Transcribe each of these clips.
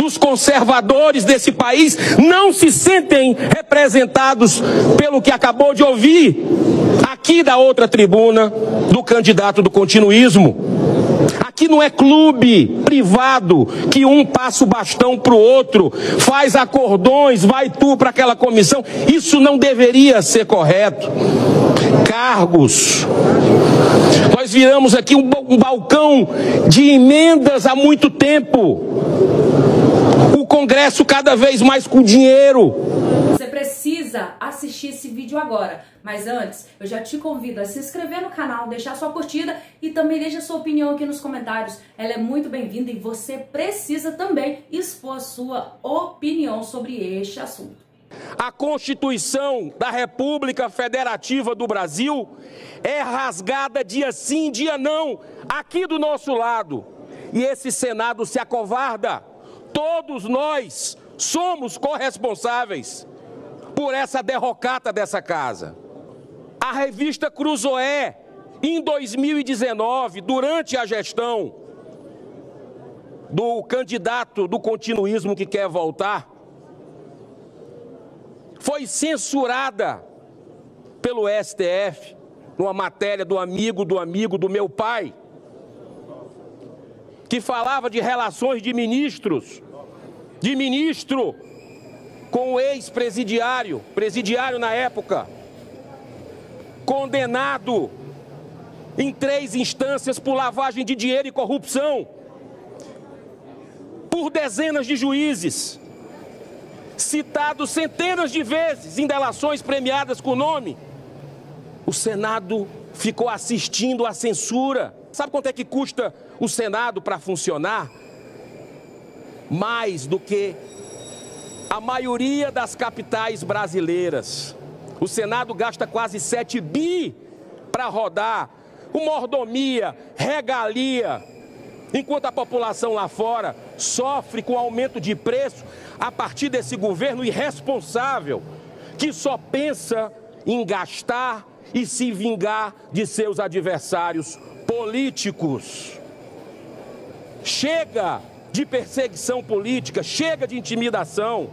os conservadores desse país não se sentem representados pelo que acabou de ouvir aqui da outra tribuna do candidato do continuismo. Aqui não é clube privado que um passa o bastão para o outro, faz acordões, vai tu para aquela comissão. Isso não deveria ser correto. Cargos. Nós viramos aqui um balcão de emendas há muito tempo. O Congresso cada vez mais com dinheiro. Você precisa assistir esse vídeo agora. Mas antes, eu já te convido a se inscrever no canal, deixar sua curtida e também deixa sua opinião aqui nos comentários. Ela é muito bem-vinda e você precisa também expor a sua opinião sobre este assunto. A Constituição da República Federativa do Brasil é rasgada dia sim, dia não, aqui do nosso lado. E esse Senado se acovarda. Todos nós somos corresponsáveis por essa derrocata dessa casa. A revista Cruzoé, em 2019, durante a gestão do candidato do continuismo que quer voltar, foi censurada pelo STF, numa matéria do amigo do meu pai, que falava de relações de ministro com o ex-presidiário, presidiário na época, condenado em 3 instâncias por lavagem de dinheiro e corrupção, por dezenas de juízes, citado centenas de vezes em delações premiadas com nome. O Senado ficou assistindo à censura. Sabe quanto é que custa o Senado para funcionar? Mais do que a maioria das capitais brasileiras. O Senado gasta quase 7 bi para rodar, com mordomia, regalia, enquanto a população lá fora sofre com aumento de preço a partir desse governo irresponsável, que só pensa em gastar e se vingar de seus adversários políticos. Chega de perseguição política, chega de intimidação.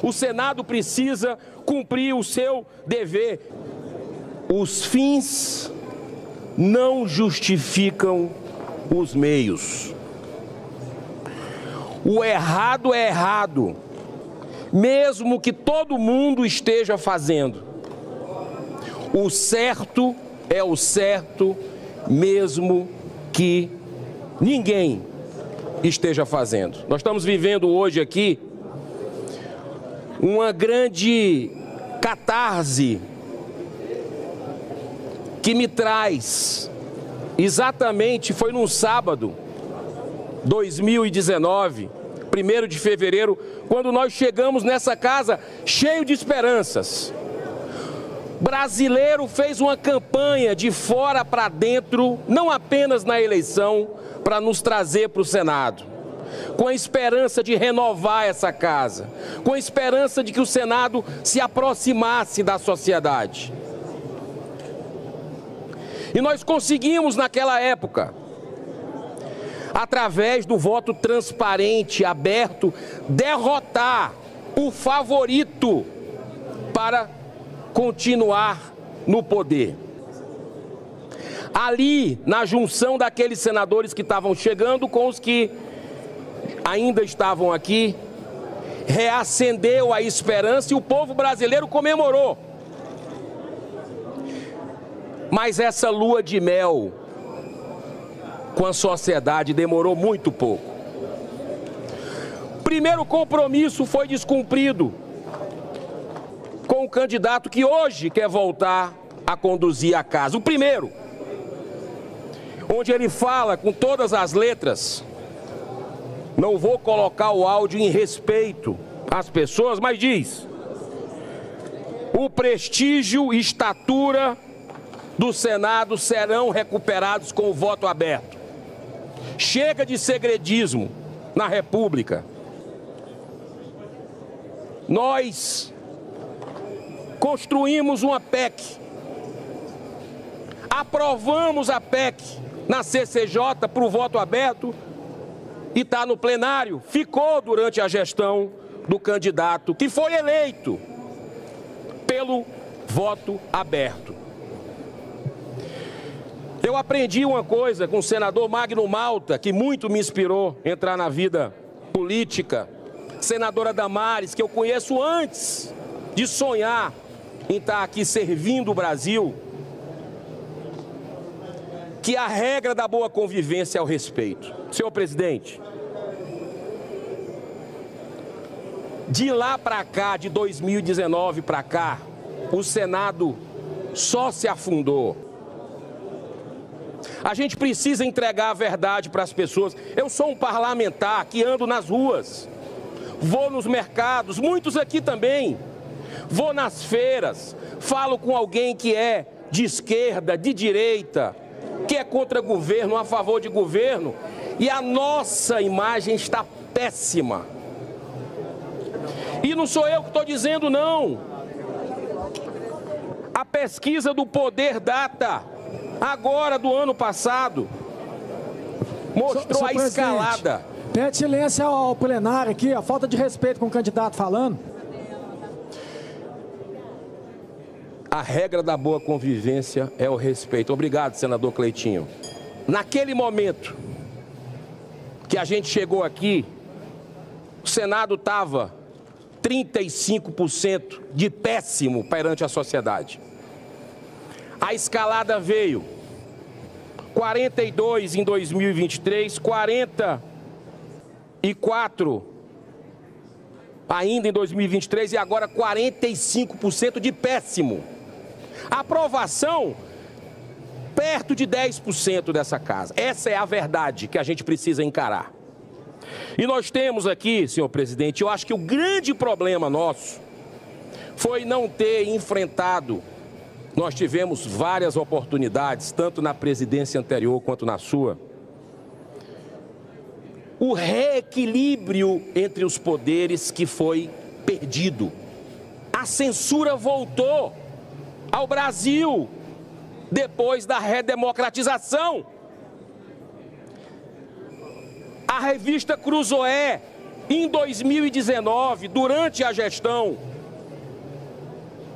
O Senado precisa cumprir o seu dever. Os fins não justificam os meios. O errado é errado, mesmo que todo mundo esteja fazendo. O certo é o certo, mesmo que ninguém esteja fazendo. Nós estamos vivendo hoje aqui uma grande catarse que me traz exatamente, foi num sábado, 2019, 1º de fevereiro, quando nós chegamos nessa casa cheio de esperanças. Brasileiro fez uma campanha de fora para dentro, não apenas na eleição, para nos trazer para o Senado, com a esperança de renovar essa casa, com a esperança de que o Senado se aproximasse da sociedade. E nós conseguimos naquela época, através do voto transparente, aberto, derrotar o favorito para continuar no poder. Ali, na junção daqueles senadores que estavam chegando com os que ainda estavam aqui, reacendeu a esperança e o povo brasileiro comemorou. Mas essa lua de mel com a sociedade demorou muito pouco. O primeiro compromisso foi descumprido com o candidato que hoje quer voltar a conduzir a casa. O primeiro, onde ele fala com todas as letras, não vou colocar o áudio em respeito às pessoas, mas diz: o prestígio e estatura do Senado serão recuperados com o voto aberto. Chega de segredismo na República. Nós construímos uma PEC, aprovamos a PEC na CCJ para o voto aberto e está no plenário, ficou durante a gestão do candidato que foi eleito pelo voto aberto. Eu aprendi uma coisa com o senador Magno Malta, que muito me inspirou a entrar na vida política, senadora Damares, que eu conheço antes de sonhar em estar aqui servindo o Brasil, que a regra da boa convivência é o respeito. Senhor presidente, de lá para cá, de 2019 para cá, o Senado só se afundou. A gente precisa entregar a verdade para as pessoas. Eu sou um parlamentar que ando nas ruas, vou nos mercados, muitos aqui também, vou nas feiras, falo com alguém que é de esquerda, de direita, que é contra governo, a favor de governo, e a nossa imagem está péssima. E não sou eu que estou dizendo, não. A pesquisa do Poder Data, agora do ano passado, mostrou a escalada. Pede silêncio ao plenário aqui, a falta de respeito com o candidato falando. A regra da boa convivência é o respeito. Obrigado, senador Cleitinho. Naquele momento que a gente chegou aqui, o Senado estava 35% de péssimo perante a sociedade. A escalada veio 42 em 2023, 44 ainda em 2023 e agora 45% de péssimo. A aprovação perto de 10% dessa casa. Essa é a verdade que a gente precisa encarar. E nós temos aqui, senhor presidente, eu acho que o grande problema nosso foi não ter enfrentado. Nós tivemos várias oportunidades, tanto na presidência anterior quanto na sua. O reequilíbrio entre os poderes que foi perdido. A censura voltou ao Brasil depois da redemocratização. A revista Cruzoé, em 2019, durante a gestão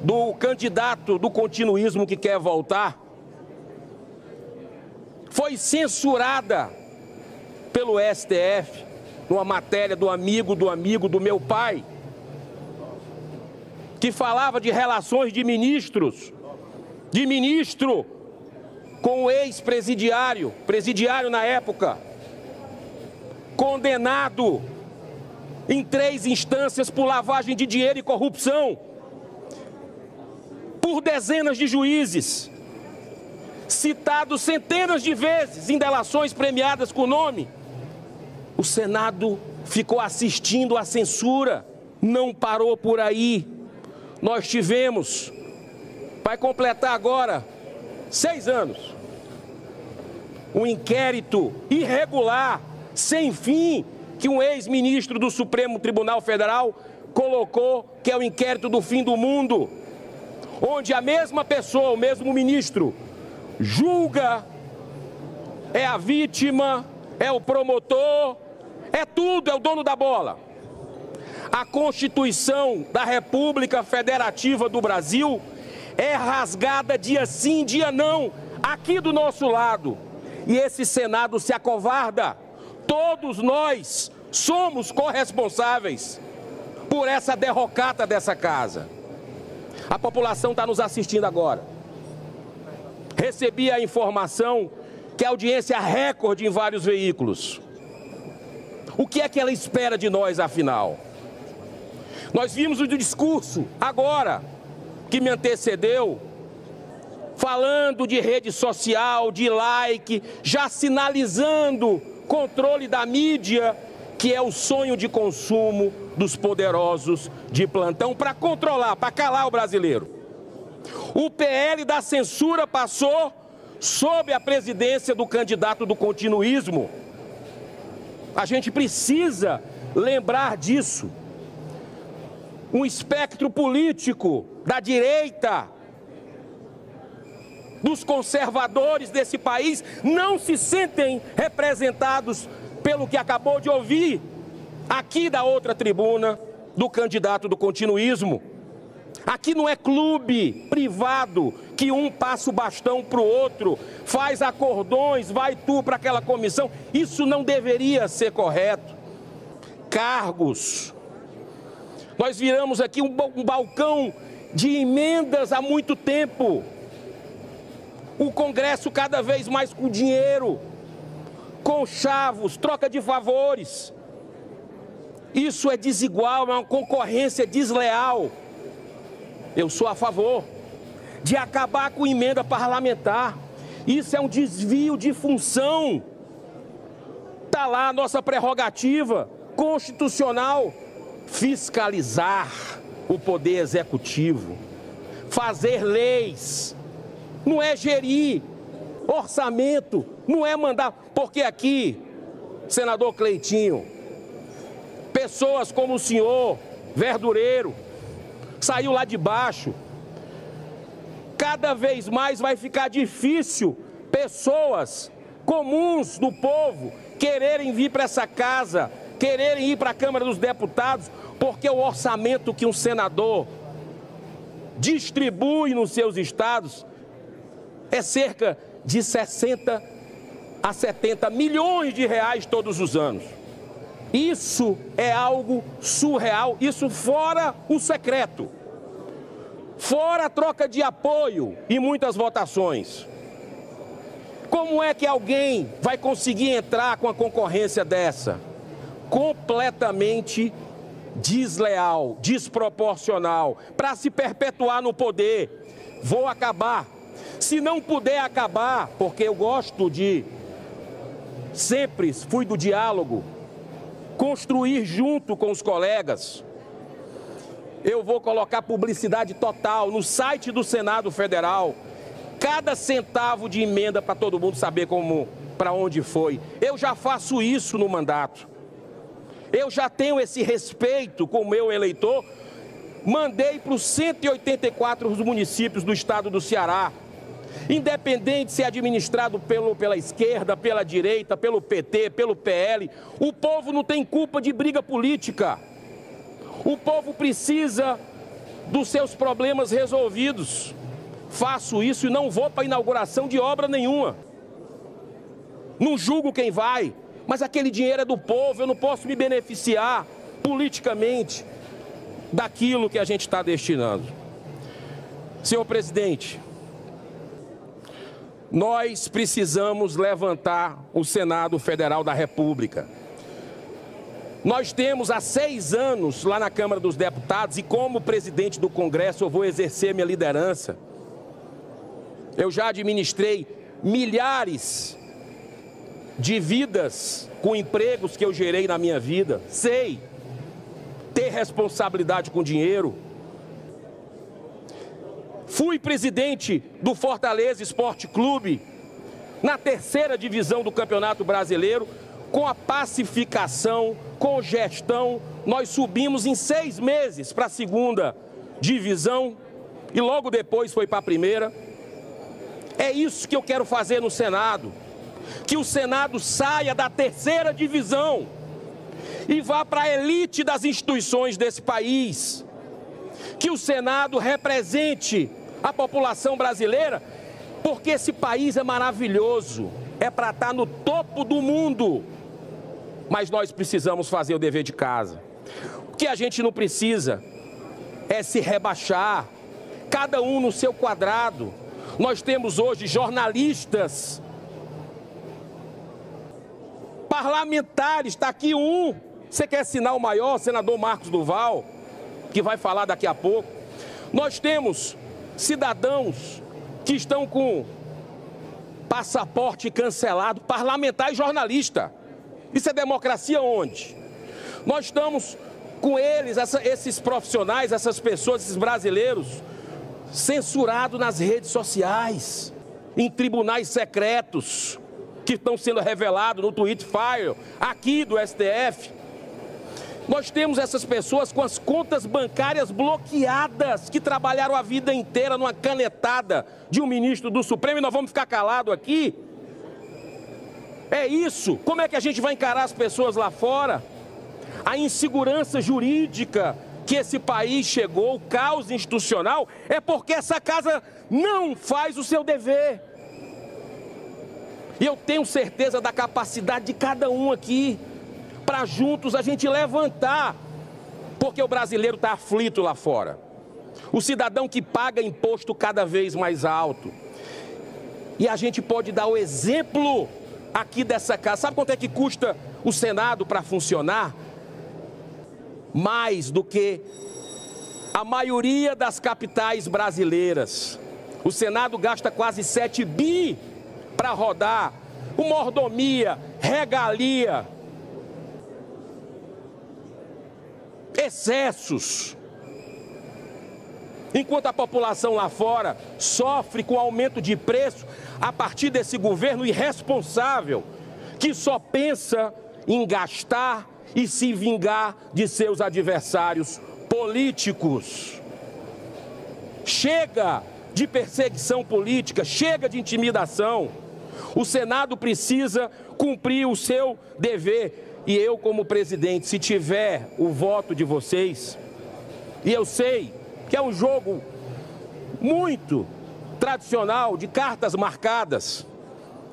do candidato do continuismo que quer voltar, foi censurada pelo STF, numa matéria do amigo do meu pai, que falava de relações de ministro com o ex-presidiário, presidiário na época, condenado em 3 instâncias por lavagem de dinheiro e corrupção, por dezenas de juízes, citado centenas de vezes em delações premiadas com nome. O Senado ficou assistindo à censura, não parou por aí. Nós tivemos, vai completar agora 6 anos, um inquérito irregular, sem fim, que um ex-ministro do Supremo Tribunal Federal colocou, que é o inquérito do fim do mundo, onde a mesma pessoa, o mesmo ministro, julga, é a vítima, é o promotor, é tudo, é o dono da bola. A Constituição da República Federativa do Brasil é rasgada dia sim, dia não, aqui do nosso lado. E esse Senado se acovarda. Todos nós somos corresponsáveis por essa derrocata dessa casa. A população está nos assistindo agora. Recebi a informação que a audiência é recorde em vários veículos. O que é que ela espera de nós, afinal? Nós vimos o discurso, agora, que me antecedeu, falando de rede social, de like, já sinalizando controle da mídia, que é o sonho de consumo dos poderosos de plantão para controlar, para calar o brasileiro. O PL da censura passou sob a presidência do candidato do continuismo. A gente precisa lembrar disso. Um espectro político da direita, dos conservadores desse país, não se sentem representados pelo que acabou de ouvir aqui da outra tribuna do candidato do continuismo. Aqui não é clube privado que um passa o bastão para o outro, faz acordões, vai tu para aquela comissão. Isso não deveria ser correto. Cargos. Nós viramos aqui um balcão de emendas há muito tempo. O Congresso cada vez mais com dinheiro, com chavos, troca de favores. Isso é desigual, é uma concorrência desleal. Eu sou a favor de acabar com emenda parlamentar. Isso é um desvio de função. Está lá a nossa prerrogativa constitucional: fiscalizar o poder executivo, fazer leis. Não é gerir orçamento, não é mandar. Porque aqui, senador Cleitinho, pessoas como o senhor, verdureiro, saiu lá de baixo. Cada vez mais vai ficar difícil pessoas comuns do povo quererem vir para essa casa, quererem ir para a Câmara dos Deputados, porque o orçamento que um senador distribui nos seus estados é cerca de 60 a 70 milhões de reais todos os anos. Isso é algo surreal, isso fora o secreto, fora a troca de apoio e muitas votações. Como é que alguém vai conseguir entrar com a concorrência dessa? Completamente desleal, desproporcional, para se perpetuar no poder. Vou acabar. Se não puder acabar, porque eu gosto de, sempre fui do diálogo, construir junto com os colegas, eu vou colocar publicidade total no site do Senado Federal, cada centavo de emenda para todo mundo saber como, para onde foi. Eu já faço isso no mandato. Eu já tenho esse respeito com o meu eleitor. Mandei para os 184 municípios do estado do Ceará, independente se é administrado pela esquerda, pela direita, pelo PT, pelo PL, o povo não tem culpa de briga política. O povo precisa dos seus problemas resolvidos. Faço isso e não vou para a inauguração de obra nenhuma. Não julgo quem vai, mas aquele dinheiro é do povo, eu não posso me beneficiar politicamente daquilo que a gente está destinando. Senhor presidente, nós precisamos levantar o Senado Federal da República. Nós temos há 6 anos lá na Câmara dos Deputados e como presidente do Congresso eu vou exercer minha liderança. Eu já administrei milhares de vidas com empregos que eu gerei na minha vida. Sei ter responsabilidade com dinheiro. Fui presidente do Fortaleza Esporte Clube, na 3ª divisão do Campeonato Brasileiro. Com a pacificação, com gestão, nós subimos em 6 meses para a 2ª divisão e logo depois foi para a 1ª. É isso que eu quero fazer no Senado, que o Senado saia da 3ª divisão e vá para a elite das instituições desse país, que o Senado represente a população brasileira, porque esse país é maravilhoso, é para estar no topo do mundo, mas nós precisamos fazer o dever de casa. O que a gente não precisa é se rebaixar, cada um no seu quadrado. Nós temos hoje jornalistas, parlamentares, está aqui um, você quer assinar o maior, senador Marcos Duval, que vai falar daqui a pouco. Nós temos cidadãos que estão com passaporte cancelado, parlamentar e jornalista. Isso é democracia onde? Nós estamos com eles, esses profissionais, essas pessoas, esses brasileiros, censurados nas redes sociais, em tribunais secretos, que estão sendo revelados no Twitter File, aqui do STF. Nós temos essas pessoas com as contas bancárias bloqueadas, que trabalharam a vida inteira numa canetada de um ministro do Supremo, e nós vamos ficar calados aqui? É isso. Como é que a gente vai encarar as pessoas lá fora? A insegurança jurídica que esse país chegou, o caos institucional, é porque essa casa não faz o seu dever. E eu tenho certeza da capacidade de cada um aqui, para juntos a gente levantar, porque o brasileiro está aflito lá fora. O cidadão que paga imposto cada vez mais alto. E a gente pode dar o exemplo aqui dessa casa. Sabe quanto é que custa o Senado para funcionar? Mais do que a maioria das capitais brasileiras. O Senado gasta quase 7 bi para rodar, com mordomia, regalia, excessos. Enquanto a população lá fora sofre com aumento de preço a partir desse governo irresponsável, que só pensa em gastar e se vingar de seus adversários políticos. Chega de perseguição política, chega de intimidação. O Senado precisa cumprir o seu dever. E eu, como presidente, se tiver o voto de vocês, e eu sei que é um jogo muito tradicional, de cartas marcadas,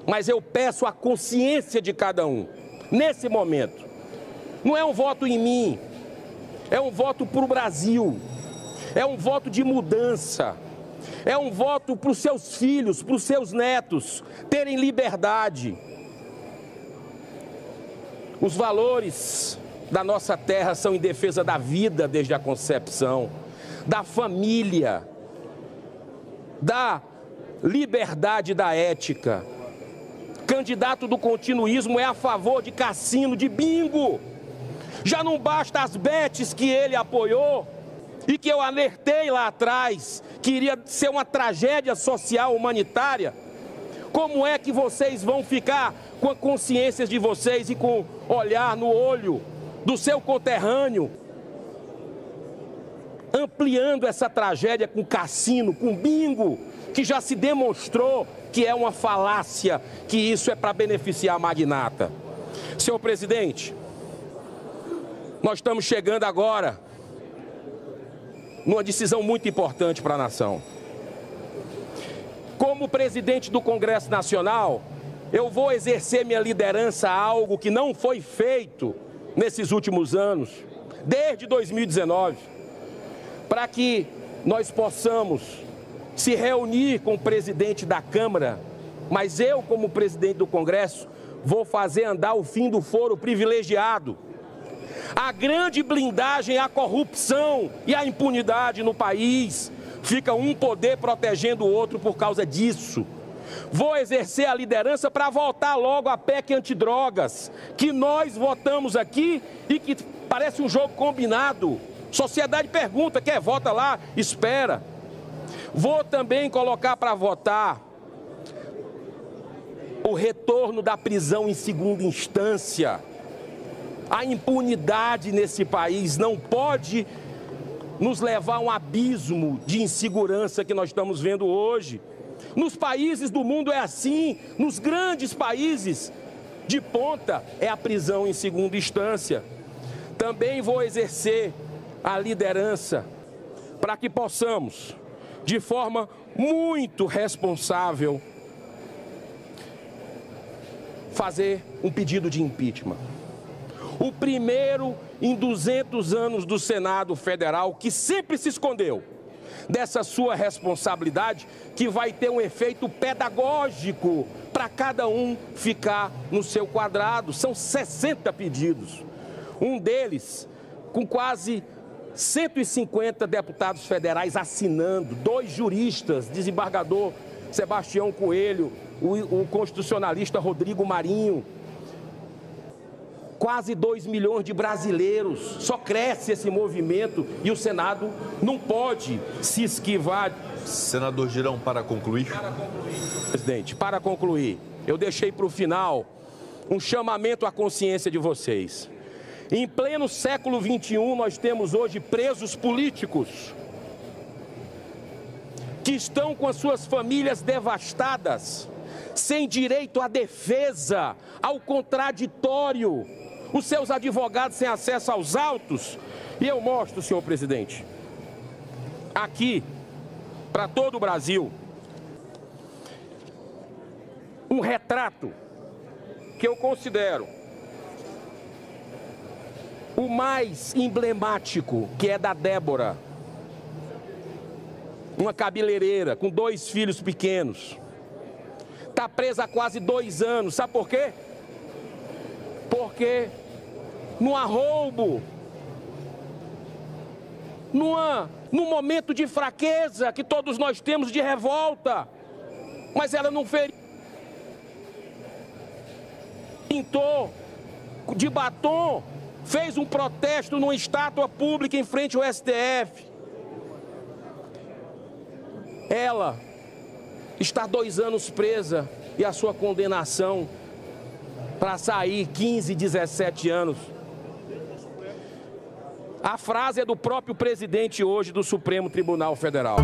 mas eu peço a consciência de cada um, nesse momento. Não é um voto em mim, é um voto para o Brasil, é um voto de mudança, é um voto para os seus filhos, para os seus netos terem liberdade. Os valores da nossa terra são em defesa da vida desde a concepção, da família, da liberdade, da ética. Candidato do continuismo é a favor de cassino, de bingo. Já não basta as bets que ele apoiou e que eu alertei lá atrás que iria ser uma tragédia social humanitária. Como é que vocês vão ficar com a consciência de vocês e com olhar no olho do seu conterrâneo, ampliando essa tragédia com cassino, com bingo, que já se demonstrou que é uma falácia, que isso é para beneficiar a magnata? Senhor presidente, nós estamos chegando agora numa decisão muito importante para a nação. Como presidente do Congresso Nacional, eu vou exercer minha liderança a algo que não foi feito nesses últimos anos, desde 2019, para que nós possamos se reunir com o presidente da Câmara, mas eu, como presidente do Congresso, vou fazer andar o fim do foro privilegiado. A grande blindagem à corrupção e à impunidade no país, fica um poder protegendo o outro por causa disso. Vou exercer a liderança para votar logo a PEC antidrogas, que nós votamos aqui e que parece um jogo combinado. Sociedade pergunta, quer vota lá, espera. Vou também colocar para votar o retorno da prisão em segunda instância. A impunidade nesse país não pode nos levar a um abismo de insegurança que nós estamos vendo hoje. Nos países do mundo é assim, nos grandes países de ponta é a prisão em segunda instância. Também vou exercer a liderança para que possamos, de forma muito responsável, fazer um pedido de impeachment. O primeiro em 200 anos do Senado Federal, que sempre se escondeu dessa sua responsabilidade, que vai ter um efeito pedagógico para cada um ficar no seu quadrado. São 60 pedidos. Um deles com quase 150 deputados federais assinando, 2 juristas, desembargador Sebastião Coelho, o constitucionalista Rodrigo Marinho. Quase 2 milhões de brasileiros, só cresce esse movimento e o Senado não pode se esquivar. Senador Girão, para concluir. Presidente, para concluir, eu deixei para o final um chamamento à consciência de vocês. Em pleno século XXI, nós temos hoje presos políticos que estão com as suas famílias devastadas, sem direito à defesa, ao contraditório, os seus advogados sem acesso aos autos. E eu mostro, senhor presidente, aqui, para todo o Brasil, um retrato que eu considero o mais emblemático, que é da Débora, uma cabeleireira com 2 filhos pequenos. Está presa há quase 2 anos. Sabe por quê? Porque num roubo, num momento de fraqueza que todos nós temos, de revolta, mas ela não fez, pintou de batom, fez um protesto numa estátua pública em frente ao STF. Ela está 2 anos presa e a sua condenação para sair 15, 17 anos. A frase é do próprio presidente hoje do Supremo Tribunal Federal.